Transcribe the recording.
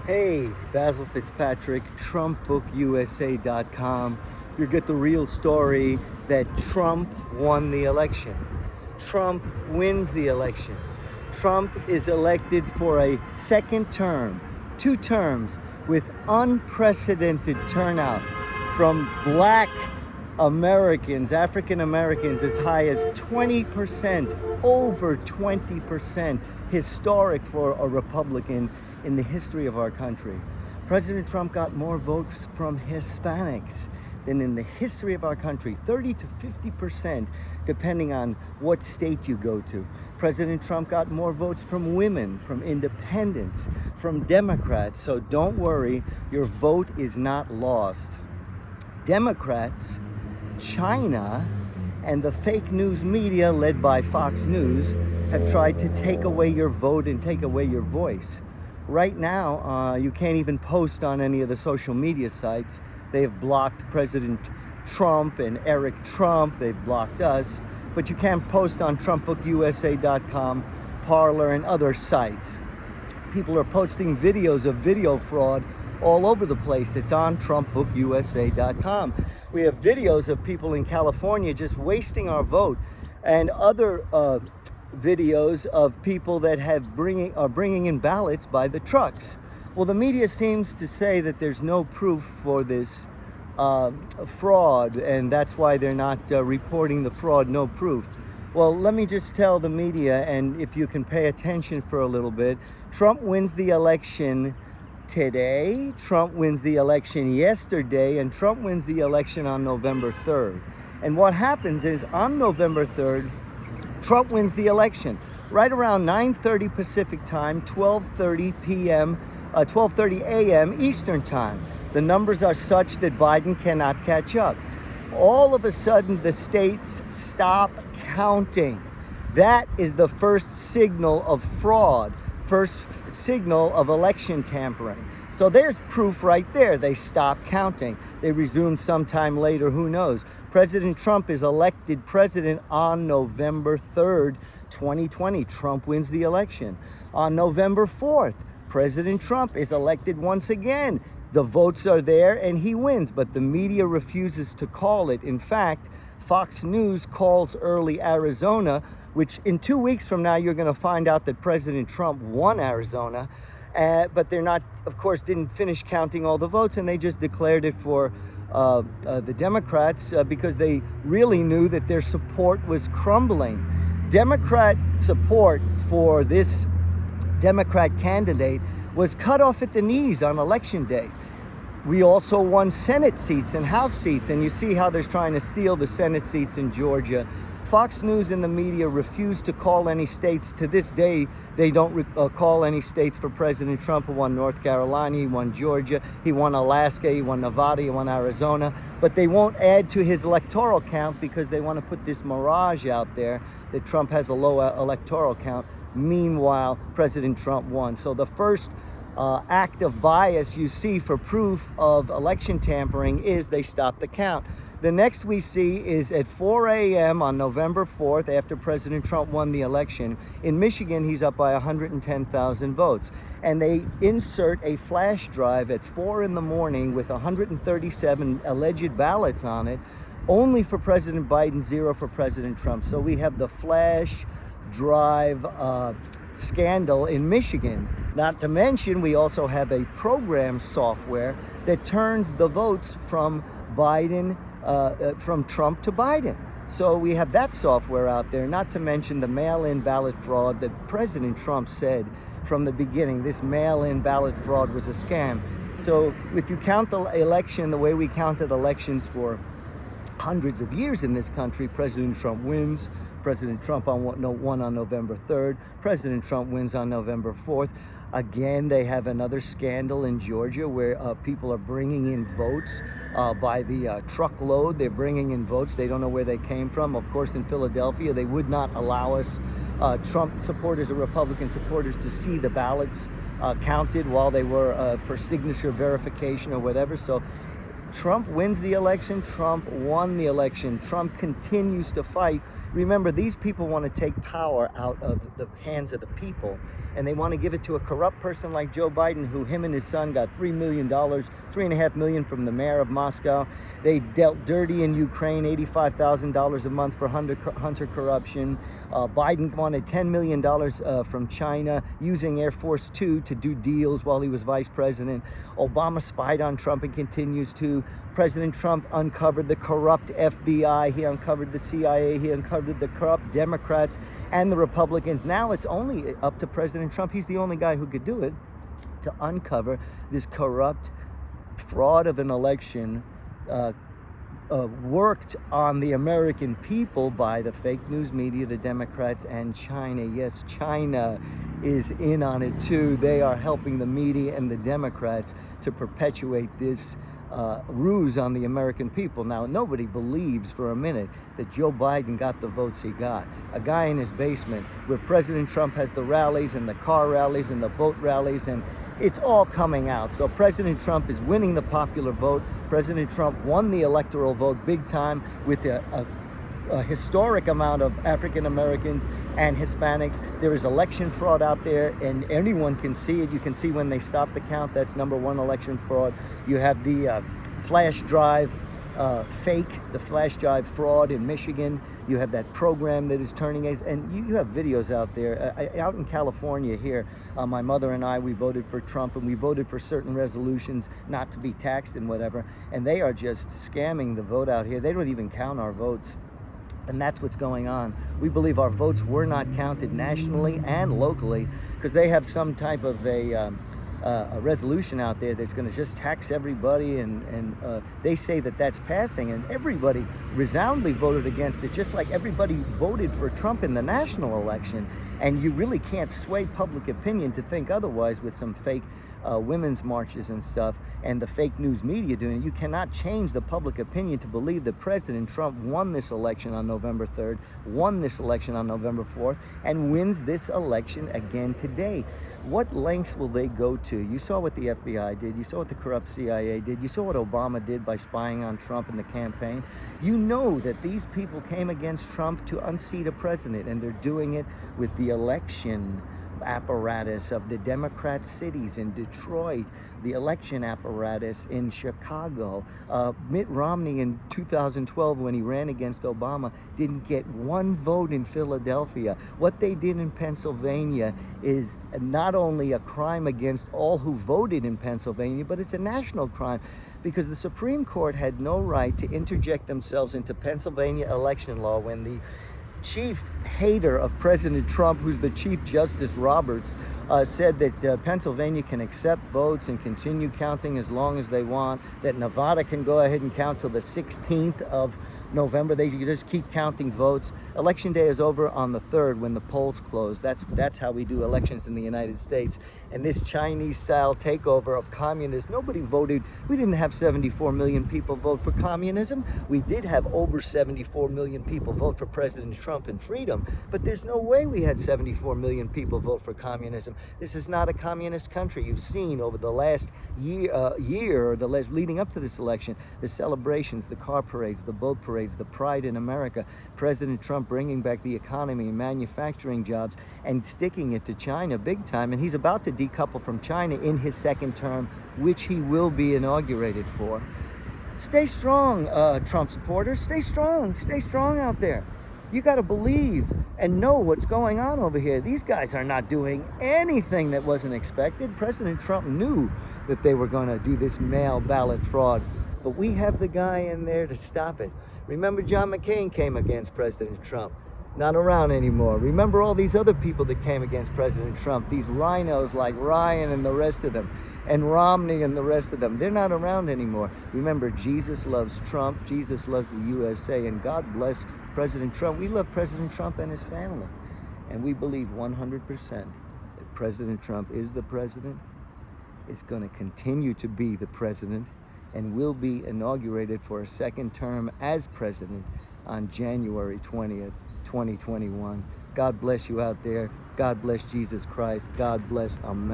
Hey, Basil Fitzpatrick, TrumpBookUSA.com. You get the real story that Trump won the election. Trump wins the election. Trump is elected for a second term, 2 terms, with unprecedented turnout from black Americans, African Americans, as high as 20%, over 20%, historic for a Republican in the history of our country. President Trump got more votes from Hispanics than in the history of our country, 30 to 50%, depending on what state you go to. President Trump got more votes from women, from independents, from Democrats. So don't worry, your vote is not lost. Democrats, China, and the fake news media led by Fox News have tried to take away your vote and take away your voice. Right now, you can't even post on any of the social media sites. They have blocked President Trump and Eric Trump. They've blocked us. But you can't post on TrumpBookUSA.com, Parler, and other sites. People are posting videos of video fraud all over the place. It's on TrumpBookUSA.com. We have videos of people in California just wasting our vote, and other videos of people that are bringing in ballots by the trucks. Well, the media seems to say that there's no proof for this fraud, and that's why they're not reporting the fraud, no proof. Well, let me just tell the media, and if you can pay attention for a little bit, Trump wins the election today, Trump wins the election yesterday, and Trump wins the election on November 3rd. And what happens is on November 3rd, Trump wins the election right around 9:30 Pacific time, 12:30 a.m. Eastern time. The numbers are such that Biden cannot catch up. All of a sudden, the states stop counting. That is the first signal of fraud, first signal of election tampering. So there's proof right there. They stop counting. They resume sometime later, who knows? President Trump is elected president on November 3rd, 2020. Trump wins the election. On November 4th, President Trump is elected once again. The votes are there and he wins, but the media refuses to call it. In fact, Fox News calls early Arizona, which in 2 weeks from now, you're going to find out that President Trump won Arizona. But they're not, of course, didn't finish counting all the votes, and they just declared it for the Democrats because they really knew that their support was crumbling. Democrat support for this Democrat candidate was cut off at the knees on election day. We also won Senate seats and House seats, and you see how they're trying to steal the Senate seats in Georgia. Fox News and the media refuse to call any states. To this day, they don't call any states for President Trump. He won North Carolina, he won Georgia, he won Alaska, he won Nevada, he won Arizona. But they won't add to his electoral count because they want to put this mirage out there that Trump has a low electoral count. Meanwhile, President Trump won. So the first act of bias you see for proof of election tampering is they stop the count. The next we see is at 4 a.m. on November 4th, after President Trump won the election. In Michigan, he's up by 110,000 votes. And they insert a flash drive at 4 in the morning with 137 alleged ballots on it, only for President Biden, 0 for President Trump. So we have the flash drive scandal in Michigan. Not to mention, we also have a program software that turns the votes from Biden, from Trump to Biden. So we have that software out there, not to mention the mail-in ballot fraud that President Trump said from the beginning. This mail-in ballot fraud was a scam. So if you count the election the way we counted elections for hundreds of years in this country, President Trump wins. President Trump won on November 3rd. President Trump wins on November 4th. Again, they have another scandal in Georgia where people are bringing in votes by the truckload. They're bringing in votes. They don't know where they came from. Of course, in Philadelphia, they would not allow us, Trump supporters or Republican supporters, to see the ballots counted while they were for signature verification or whatever. So Trump wins the election. Trump won the election. Trump continues to fight Remember, these people want to take power out of the hands of the people, and they want to give it to a corrupt person like Joe Biden, who him and his son got $3 million, $3.5 million from the mayor of Moscow. They dealt dirty in Ukraine, $85,000 a month for hunter corruption. Biden wanted $10 million from China, using Air Force Two to do deals while he was vice president. Obama spied on Trump and continues to. President Trump uncovered the corrupt FBI, he uncovered the CIA, he uncovered the corrupt Democrats and the Republicans. Now it's only up to President Trump, he's the only guy who could do it, to uncover this corrupt fraud of an election worked on the American people by the fake news media, the Democrats, and China. Yes, China is in on it too. They are helping the media and the Democrats to perpetuate this ruse on the American people. Now, nobody believes for a minute that Joe Biden got the votes he got. A guy in his basement where President Trump has the rallies and the car rallies and the vote rallies, and it's all coming out. So President Trump is winning the popular vote. President Trump won the electoral vote big time with a historic amount of African Americans and Hispanics. There is election fraud out there, and anyone can see it. You can see when they stop the count, that's #1 election fraud. You have the flash drive the flash drive fraud in Michigan. You have that program that is turning aides, and you have videos out there. Out in California here, my mother and I, we voted for Trump, and we voted for certain resolutions not to be taxed and whatever, and they are just scamming the vote out here. They don't even count our votes. And that's what's going on. We believe our votes were not counted nationally and locally because they have some type of a resolution out there that's going to just tax everybody, and they say that that's passing, and everybody resoundingly voted against it, just like everybody voted for Trump in the national election. And you really can't sway public opinion to think otherwise with some fake women's marches and stuff, and the fake news media doing it. You cannot change the public opinion to believe that President Trump won this election on November 3rd, won this election on November 4th, and wins this election again today. What lengths will they go to? You saw what the FBI did. You saw what the corrupt CIA did. You saw what Obama did by spying on Trump in the campaign. You know that these people came against Trump to unseat a president, and they're doing it with the election apparatus of the Democrat cities in Detroit, the election apparatus in Chicago. Mitt Romney in 2012, when he ran against Obama, didn't get one vote in Philadelphia. What they did in Pennsylvania is not only a crime against all who voted in Pennsylvania, but it's a national crime, because the Supreme Court had no right to interject themselves into Pennsylvania election law when the chief hater of President Trump, who's the Chief Justice Roberts, said that Pennsylvania can accept votes and continue counting as long as they want, that Nevada can go ahead and count till the 16th of November. They just keep counting votes. Election day is over on the 3rd when the polls close. That's how we do elections in the United States. And this Chinese-style takeover of communists, nobody voted. We didn't have 74 million people vote for communism. We did have over 74 million people vote for President Trump and freedom, but there's no way we had 74 million people vote for communism. This is not a communist country. You've seen over the last year or the last leading up to this election, the celebrations, the car parades, the boat parades, the pride in America, President Trump bringing back the economy and manufacturing jobs and sticking it to China big time. And he's about to decouple from China in his second term, which he will be inaugurated for. Stay strong, Trump supporters. Stay strong out there. You got to believe and know what's going on over here. These guys are not doing anything that wasn't expected. President Trump knew that they were going to do this mail ballot fraud, but we have the guy in there to stop it. Remember, John McCain came against President Trump. Not around anymore. Remember all these other people that came against President Trump, these rhinos like Ryan and the rest of them, and Romney and the rest of them. They're not around anymore. Remember, Jesus loves Trump, Jesus loves the USA, and God bless President Trump. We love President Trump and his family, and we believe 100% that President Trump is the president, is going to continue to be the president, and will be inaugurated for a second term as president on January 20th, 2021. God bless you out there. God bless Jesus Christ. God bless America.